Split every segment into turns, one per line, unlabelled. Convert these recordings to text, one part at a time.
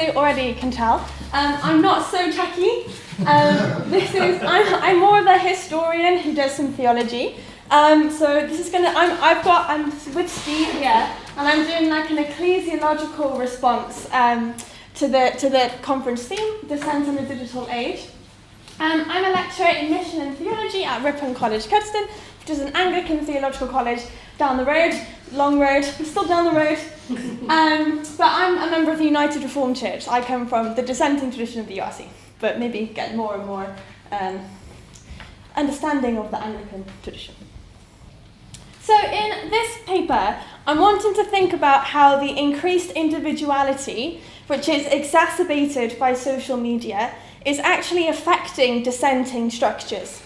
probably already can tell, I'm not so techy. I'm more of a historian who does some theology. So this is I'm with Steve here, and I'm doing like an ecclesiological response to the conference theme, Dissent in the Digital Age. I'm a lecturer in mission and theology at Ripon College, Cuddesdon, which is an Anglican theological college down the road. Long road, we're still down the road. But I'm a member of the United Reformed Church. I come from the dissenting tradition of the URC, but maybe get more and more understanding of the Anglican tradition. So in this paper, I'm wanting to think about how the increased individuality, which is exacerbated by social media, is actually affecting dissenting structures,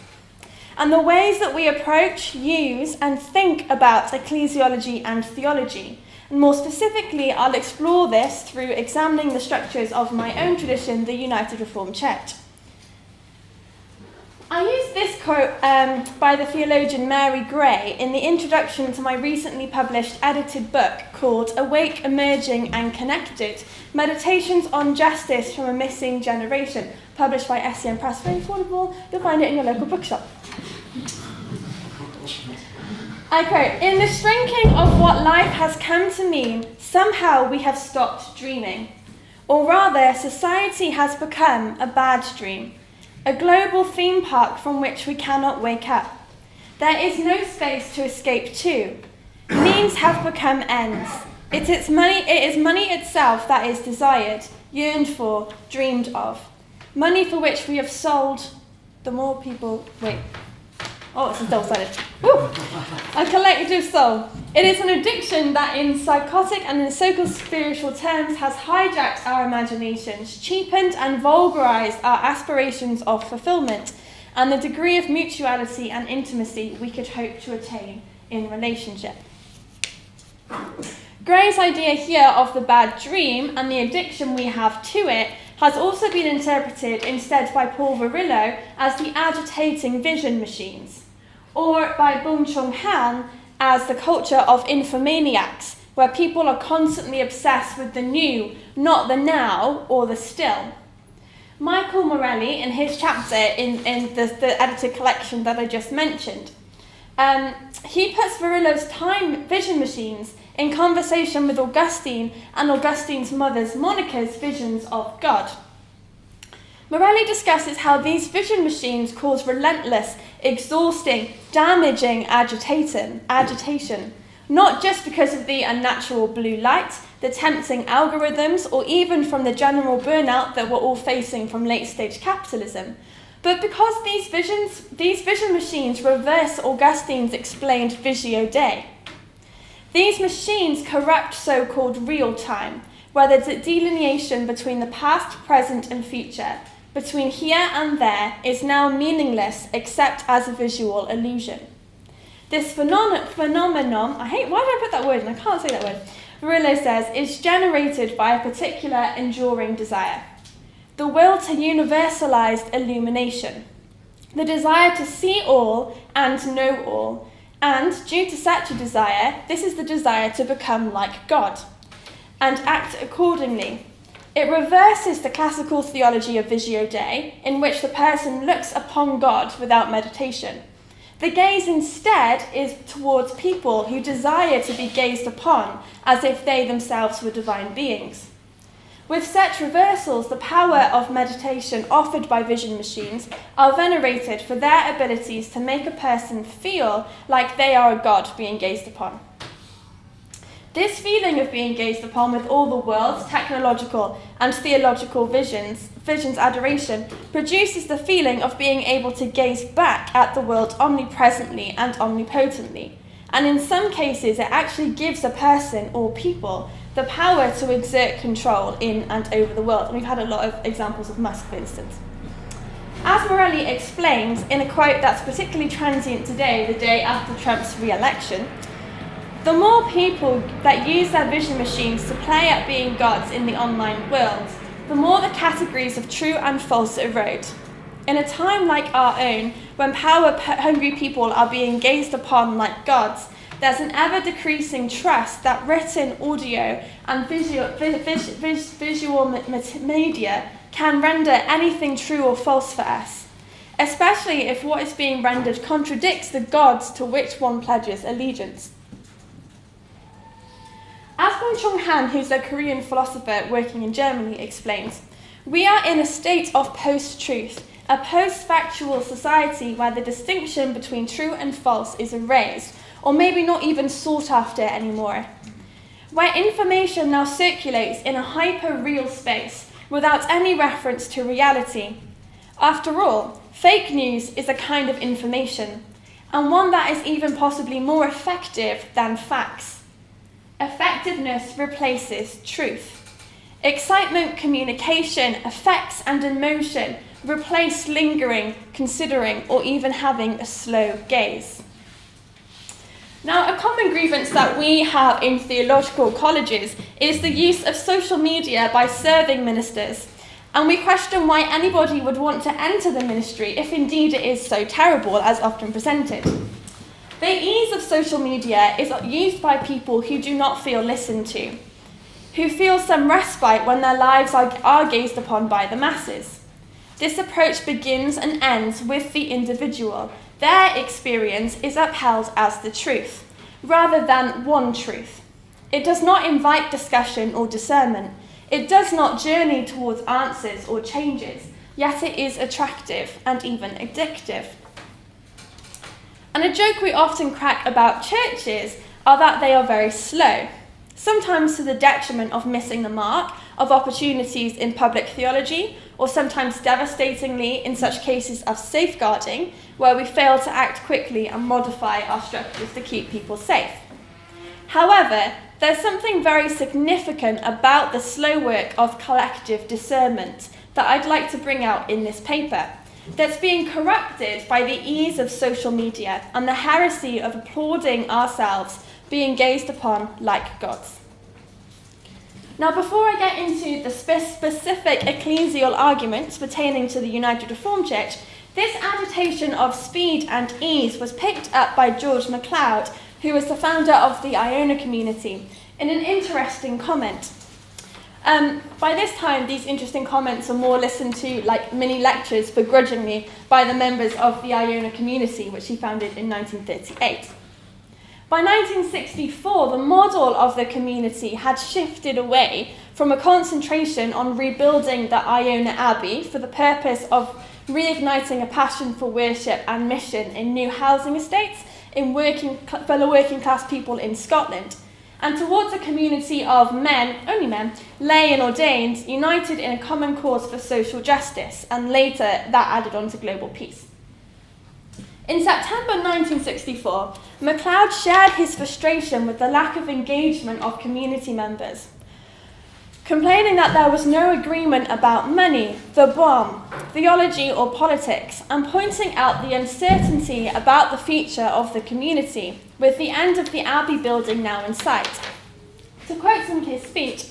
and the ways that we approach, use, and think about ecclesiology and theology. And more specifically, I'll explore this through examining the structures of my own tradition, the United Reformed Church. I use this quote by the theologian Mary Gray in the introduction to my recently published edited book called Awake, Emerging and Connected, Meditations on Justice from a Missing Generation, published by SEM Press. Very affordable. You'll find it in your local bookshop. I quote, "In the shrinking of what life has come to mean, somehow we have stopped dreaming. Or rather, society has become a bad dream, a global theme park from which we cannot wake up. There is no space to escape to. Means have become ends. It is money itself that is desired, yearned for, dreamed of. Money for which we have sold the more people... Wait. Oh, it's a double-sided. Woo! A collective soul. It is an addiction that in psychotic and in psycho-spiritual terms has hijacked our imaginations, cheapened and vulgarized our aspirations of fulfillment, and the degree of mutuality and intimacy we could hope to attain in relationship." Gray's idea here of the bad dream and the addiction we have to it has also been interpreted instead by Paul Virillo as the agitating vision machines, or by Bung Chung Han as the culture of infomaniacs, where people are constantly obsessed with the new, not the now or the still. Michael Morelli, in his chapter in the edited collection that I just mentioned, he puts Virillo's time vision machines in conversation with Augustine and Augustine's mother's Monica's visions of God. Morelli discusses how these vision machines cause relentless, exhausting, damaging agitation, not just because of the unnatural blue light, the tempting algorithms, or even from the general burnout that we're all facing from late-stage capitalism, but because these vision machines reverse Augustine's explained Visio Dei. These machines corrupt so-called real time, where the delineation between the past, present, and future, between here and there, is now meaningless except as a visual illusion. This phenomenon, why did I put that word in? I can't say that word. Virillo says, is generated by a particular enduring desire. The will to universalized illumination. The desire to see all and to know all. And due to such a desire, this is the desire to become like God and act accordingly. It reverses the classical theology of Visio Dei, in which the person looks upon God without meditation. The gaze instead is towards people who desire to be gazed upon as if they themselves were divine beings. With such reversals, the power of meditation offered by vision machines are venerated for their abilities to make a person feel like they are a god being gazed upon. This feeling of being gazed upon with all the world's technological and theological visions adoration, produces the feeling of being able to gaze back at the world omnipresently and omnipotently. And in some cases, it actually gives a person or people the power to exert control in and over the world. And we've had a lot of examples of Musk, for instance. As Morelli explains in a quote that's particularly transient today, the day after Trump's re-election, the more people that use their vision machines to play at being gods in the online world, the more the categories of true and false erode. In a time like our own, when power-hungry people are being gazed upon like gods, there's an ever-decreasing trust that written audio and visual media can render anything true or false for us, especially if what is being rendered contradicts the gods to which one pledges allegiance. As Byung-Chul Han, who's a Korean philosopher working in Germany, explains, we are in a state of post-truth, a post-factual society where the distinction between true and false is erased, or maybe not even sought after anymore. Where information now circulates in a hyper-real space without any reference to reality. After all, fake news is a kind of information, and one that is even possibly more effective than facts. Effectiveness replaces truth. Excitement, communication, effects, and emotion replace lingering, considering, or even having a slow gaze. Now, a common grievance that we have in theological colleges is the use of social media by serving ministers, and we question why anybody would want to enter the ministry if indeed it is so terrible as often presented. The ease of social media is used by people who do not feel listened to, who feel some respite when their lives are gazed upon by the masses. This approach begins and ends with the individual. Their experience is upheld as the truth, rather than one truth. It does not invite discussion or discernment. It does not journey towards answers or changes, yet it is attractive and even addictive. And a joke we often crack about churches are that they are very slow, sometimes to the detriment of missing the mark of opportunities in public theology, or sometimes devastatingly in such cases of safeguarding, where we fail to act quickly and modify our structures to keep people safe. However, there's something very significant about the slow work of collective discernment that I'd like to bring out in this paper, that's being corrupted by the ease of social media and the heresy of applauding ourselves being gazed upon like gods. Now, before I get into the specific ecclesial arguments pertaining to the United Reformed Church, this agitation of speed and ease was picked up by George MacLeod, who was the founder of the Iona community, in an interesting comment. By this time, these interesting comments are more listened to like mini lectures begrudgingly by the members of the Iona community, which he founded in 1938. By 1964, the model of the community had shifted away from a concentration on rebuilding the Iona Abbey for the purpose of reigniting a passion for worship and mission in new housing estates in fellow working class people in Scotland, and towards a community of men, only men, lay and ordained, united in a common cause for social justice, and later that added on to global peace. In September 1964, MacLeod shared his frustration with the lack of engagement of community members, complaining that there was no agreement about money, the bomb, theology or politics, and pointing out the uncertainty about the future of the community, with the end of the Abbey building now in sight. To quote from his speech,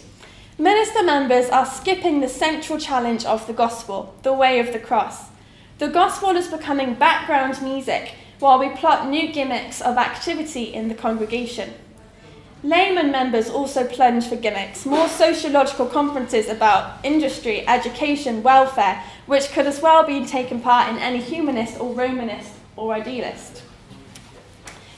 "Minister members are skipping the central challenge of the gospel, the way of the cross. The gospel is becoming background music while we plot new gimmicks of activity in the congregation. Layman members also plunge for gimmicks, more sociological conferences about industry, education, welfare, which could as well be taken part in any humanist or Romanist or idealist."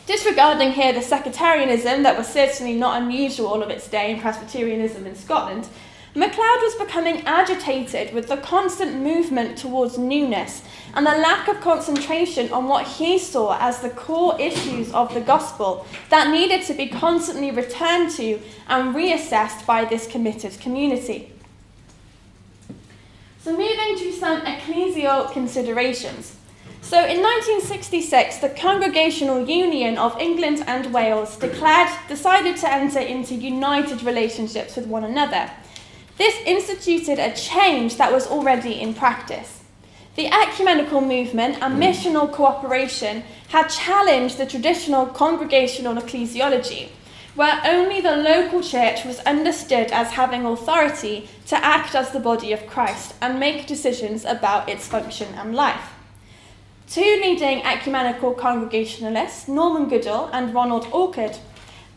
Disregarding here the sectarianism that was certainly not unusual of its day in Presbyterianism in Scotland, MacLeod was becoming agitated with the constant movement towards newness and the lack of concentration on what he saw as the core issues of the gospel that needed to be constantly returned to and reassessed by this committed community. So moving to some ecclesial considerations. So in 1966, the Congregational Union of England and Wales decided to enter into united relationships with one another. This instituted a change that was already in practice. The ecumenical movement and missional cooperation had challenged the traditional congregational ecclesiology, where only the local church was understood as having authority to act as the body of Christ and make decisions about its function and life. Two leading ecumenical congregationalists, Norman Goodall and Ronald Orchard,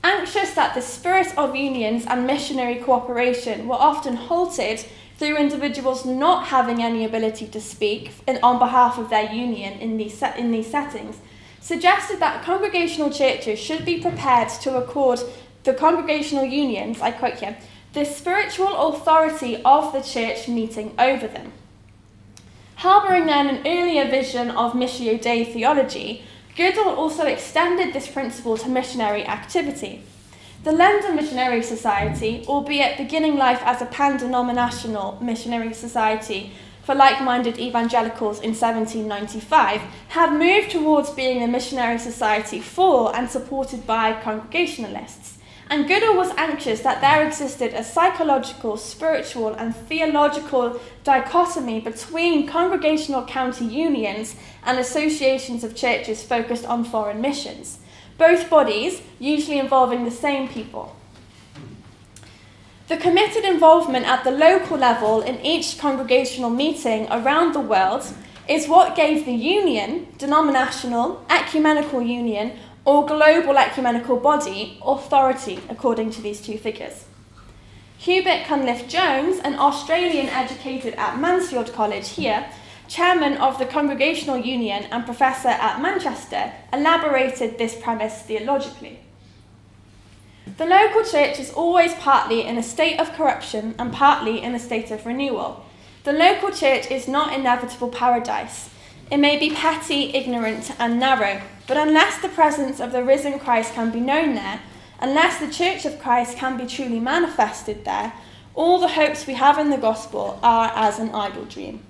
anxious that the spirit of unions and missionary cooperation were often halted through individuals not having any ability to speak on behalf of their union in these settings, suggested that congregational churches should be prepared to accord the congregational unions, I quote here, the spiritual authority of the church meeting over them. Harbouring then an earlier vision of Missio Dei theology, Goodall also extended this principle to missionary activity. The London Missionary Society, albeit beginning life as a pan-denominational missionary society for like-minded evangelicals in 1795, had moved towards being a missionary society for and supported by Congregationalists. And Goodall was anxious that there existed a psychological, spiritual, and theological dichotomy between congregational county unions and associations of churches focused on foreign missions, both bodies usually involving the same people. The committed involvement at the local level in each congregational meeting around the world is what gave the union, denominational, ecumenical union, or global ecumenical body, authority, according to these two figures. Hubert Cunliffe-Jones, an Australian educated at Mansfield College here, chairman of the Congregational Union and professor at Manchester, elaborated this premise theologically. The local church is always partly in a state of corruption and partly in a state of renewal. The local church is not inevitable paradise. It may be petty, ignorant, and narrow, but unless the presence of the risen Christ can be known there, unless the Church of Christ can be truly manifested there, all the hopes we have in the gospel are as an idle dream.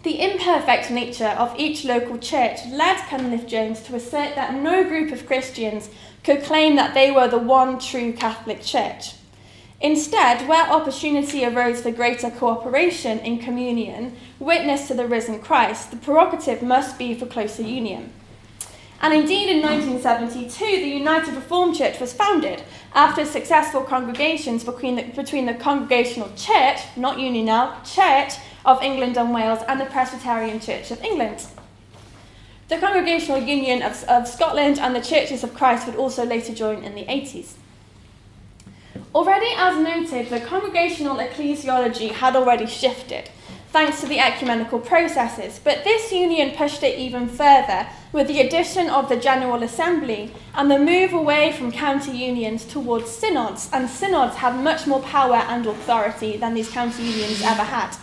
The imperfect nature of each local church led Cunliffe-Jones to assert that no group of Christians could claim that they were the one true Catholic Church. Instead, where opportunity arose for greater cooperation in communion, witness to the risen Christ, the prerogative must be for closer union. And indeed, in 1972, the United Reformed Church was founded after successful congregations between the Congregational Church, not Union now, Church of England and Wales, and the Presbyterian Church of England. The Congregational Union of Scotland and the Churches of Christ would also later join in the 80s. Already, as noted, the congregational ecclesiology had already shifted, thanks to the ecumenical processes, but this union pushed it even further with the addition of the General Assembly and the move away from county unions towards synods, and synods have much more power and authority than these county unions ever had.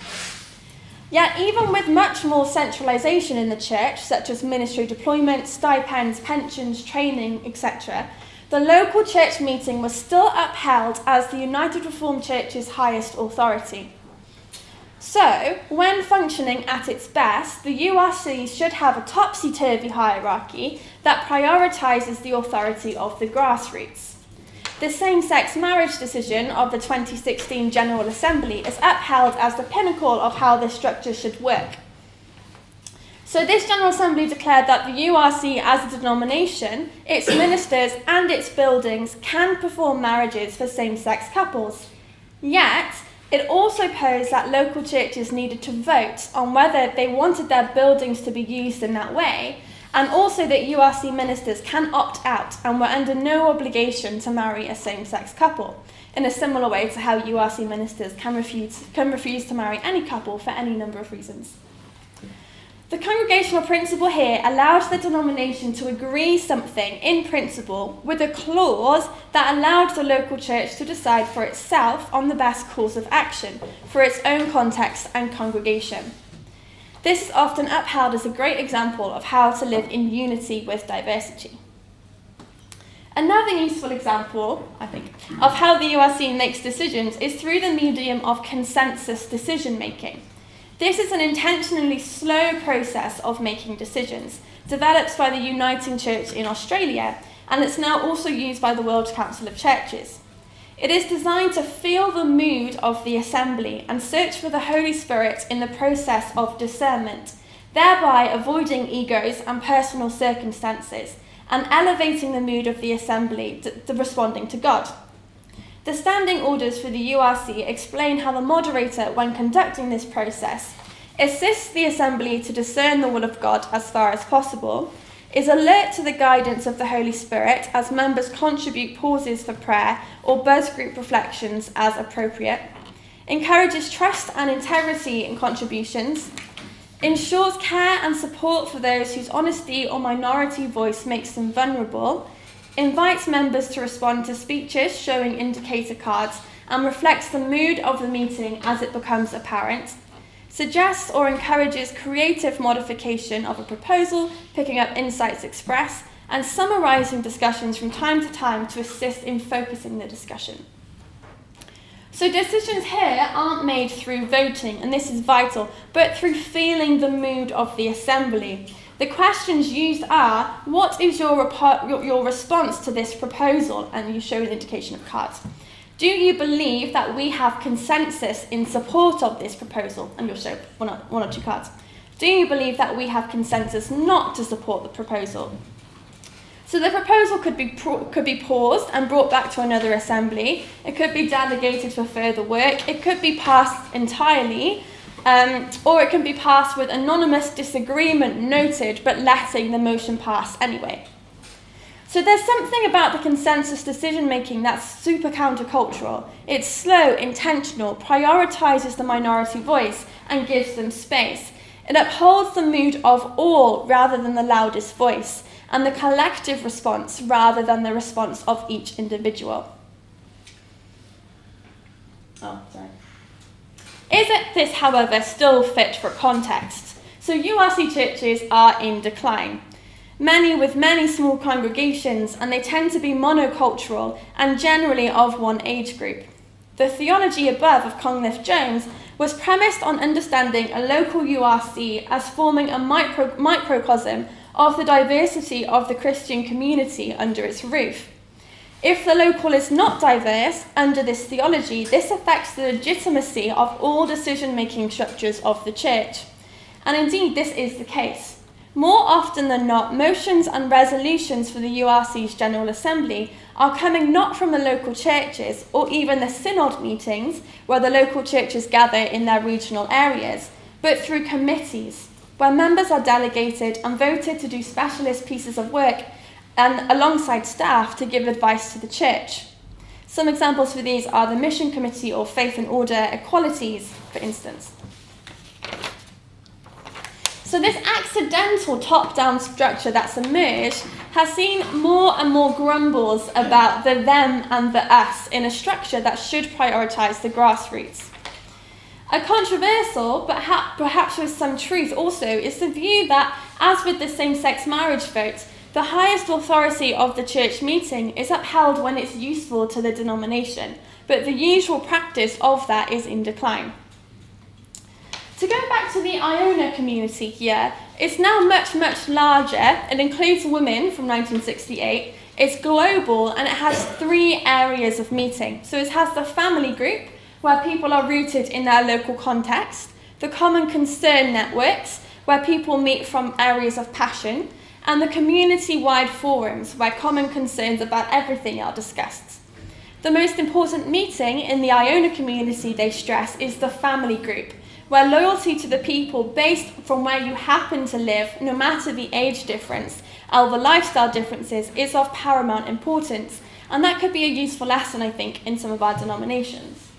Yet even with much more centralisation in the church, such as ministry deployment, stipends, pensions, training, etc., the local church meeting was still upheld as the United Reformed Church's highest authority. So, when functioning at its best, the URC should have a topsy-turvy hierarchy that prioritises the authority of the grassroots. The same-sex marriage decision of the 2016 General Assembly is upheld as the pinnacle of how this structure should work. So this General Assembly declared that the URC as a denomination, its ministers and its buildings can perform marriages for same-sex couples. Yet, it also posed that local churches needed to vote on whether they wanted their buildings to be used in that way, and also that URC ministers can opt out and were under no obligation to marry a same-sex couple, in a similar way to how URC ministers can refuse to marry any couple for any number of reasons. The congregational principle here allowed the denomination to agree something in principle with a clause that allowed the local church to decide for itself on the best course of action for its own context and congregation. This is often upheld as a great example of how to live in unity with diversity. Another useful example, I think, of how the URC makes decisions is through the medium of consensus decision-making. This is an intentionally slow process of making decisions, developed by the Uniting Church in Australia, and it's now also used by the World Council of Churches. It is designed to feel the mood of the assembly and search for the Holy Spirit in the process of discernment, thereby avoiding egos and personal circumstances, and elevating the mood of the assembly to responding to God. The standing orders for the URC explain how the moderator, when conducting this process, assists the assembly to discern the will of God as far as possible, is alert to the guidance of the Holy Spirit as members contribute pauses for prayer or buzz group reflections as appropriate, encourages trust and integrity in contributions, ensures care and support for those whose honesty or minority voice makes them vulnerable, invites members to respond to speeches showing indicator cards, and reflects the mood of the meeting as it becomes apparent, suggests or encourages creative modification of a proposal, picking up insights expressed, and summarising discussions from time to time to assist in focusing the discussion. So decisions here aren't made through voting, and this is vital, but through feeling the mood of the assembly. The questions used are, what is your response to this proposal? And you show an indication of cards. Do you believe that we have consensus in support of this proposal? And you'll show one or two cards. Do you believe that we have consensus not to support the proposal? So the proposal could be paused and brought back to another assembly. It could be delegated for further work. It could be passed entirely, or it can be passed with anonymous disagreement noted, but letting the motion pass anyway. So there's something about the consensus decision-making that's super countercultural. It's slow, intentional, prioritises the minority voice, and gives them space. It upholds the mood of all rather than the loudest voice, and the collective response rather than the response of each individual. Isn't this, however, still fit for context? So URC churches are in decline. Many with many small congregations, and they tend to be monocultural and generally of one age group. The theology above of Conliffe Jones was premised on understanding a local URC as forming a microcosm of the diversity of the Christian community under its roof. If the local is not diverse under this theology, this affects the legitimacy of all decision-making structures of the church. And indeed, this is the case. More often than not, motions and resolutions for the URC's General Assembly are coming not from the local churches or even the synod meetings where the local churches gather in their regional areas, but through committees where members are delegated and voted to do specialist pieces of work and alongside staff to give advice to the church. Some examples for these are the Mission Committee or Faith and Order Equalities, for instance. So this accidental top-down structure that's emerged has seen more and more grumbles about the them and the us in a structure that should prioritise the grassroots. A controversial, but perhaps with some truth also, is the view that, as with the same-sex marriage vote, the highest authority of the church meeting is upheld when it's useful to the denomination, but the usual practice of that is in decline. To go back to the Iona community here, it's now much, much larger. It includes women from 1968. It's global, and it has 3 areas of meeting. So it has the family group, where people are rooted in their local context, the common concern networks, where people meet from areas of passion, and the community-wide forums, where common concerns about everything are discussed. The most important meeting in the Iona community, they stress, is the family group, where loyalty to the people based from where you happen to live, no matter the age difference or the lifestyle differences, is of paramount importance. And that could be a useful lesson, I think, in some of our denominations.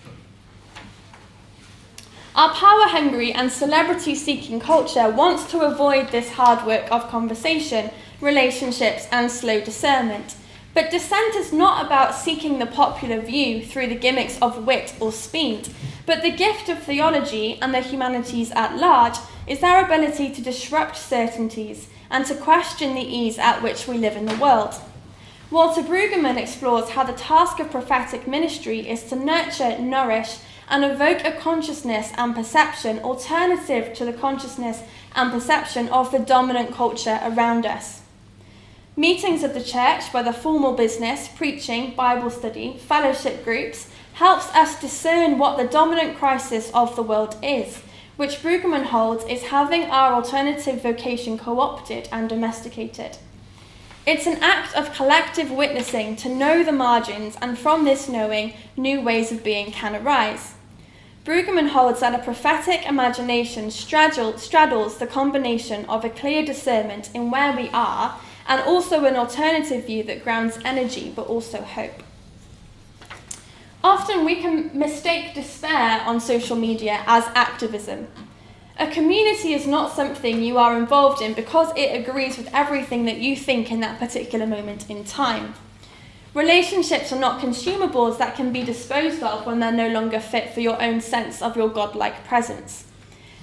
Our power-hungry and celebrity-seeking culture wants to avoid this hard work of conversation, relationships, and slow discernment. But dissent is not about seeking the popular view through the gimmicks of wit or speed, but the gift of theology and the humanities at large is their ability to disrupt certainties and to question the ease at which we live in the world. Walter Brueggemann explores how the task of prophetic ministry is to nurture, nourish, and evoke a consciousness and perception alternative to the consciousness and perception of the dominant culture around us. Meetings of the church, whether formal business, preaching, Bible study, fellowship groups, helps us discern what the dominant crisis of the world is, which Brueggemann holds is having our alternative vocation co-opted and domesticated. It's an act of collective witnessing to know the margins, and from this knowing, new ways of being can arise. Brueggemann holds that a prophetic imagination straddles the combination of a clear discernment in where we are and also an alternative view that grounds energy but also hope. Often we can mistake despair on social media as activism. A community is not something you are involved in because it agrees with everything that you think in that particular moment in time. Relationships are not consumables that can be disposed of when they're no longer fit for your own sense of your godlike presence.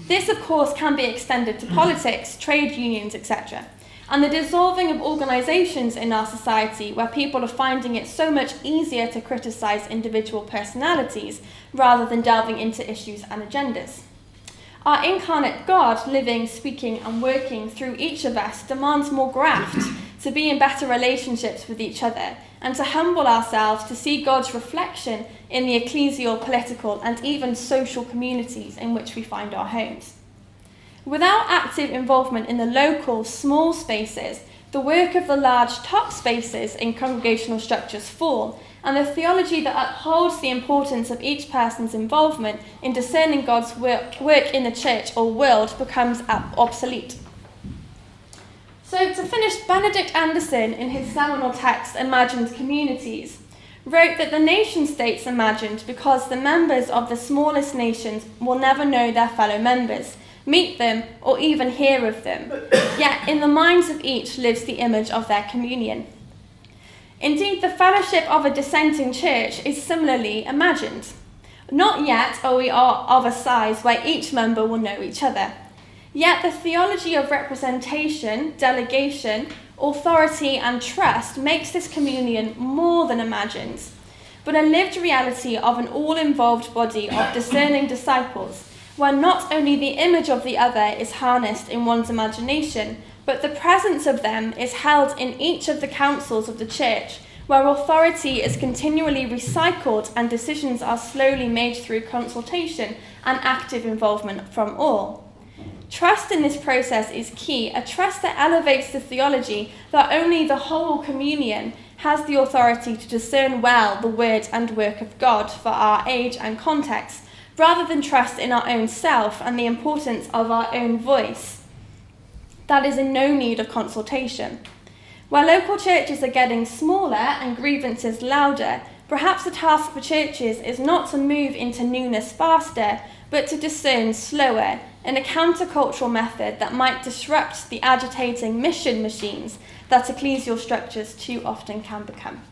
This, of course, can be extended to politics, trade unions, etc. And the dissolving of organisations in our society where people are finding it so much easier to criticise individual personalities rather than delving into issues and agendas. Our incarnate God, living, speaking and working through each of us, demands more graft to be in better relationships with each other and to humble ourselves to see God's reflection in the ecclesial, political and even social communities in which we find our homes. Without active involvement in the local, small spaces, the work of the large top spaces in congregational structures fall, and the theology that upholds the importance of each person's involvement in discerning God's work in the church or world becomes obsolete. So to finish, Benedict Anderson, in his seminal text, Imagined Communities, wrote that the nation-state's imagined because the members of the smallest nations will never know their fellow members, meet them, or even hear of them. Yet in the minds of each lives the image of their communion. Indeed, the fellowship of a dissenting church is similarly imagined. Not yet are we of a size where each member will know each other. Yet the theology of representation, delegation, authority and trust makes this communion more than imagined, but a lived reality of an all-involved body of discerning disciples, where not only the image of the other is harnessed in one's imagination, but the presence of them is held in each of the councils of the church, where authority is continually recycled and decisions are slowly made through consultation and active involvement from all. Trust in this process is key, a trust that elevates the theology that only the whole communion has the authority to discern well the word and work of God for our age and context, rather than trust in our own self and the importance of our own voice that is in no need of consultation. Where local churches are getting smaller and grievances louder, perhaps the task for churches is not to move into newness faster, but to discern slower, in a countercultural method that might disrupt the agitating mission machines that ecclesial structures too often can become.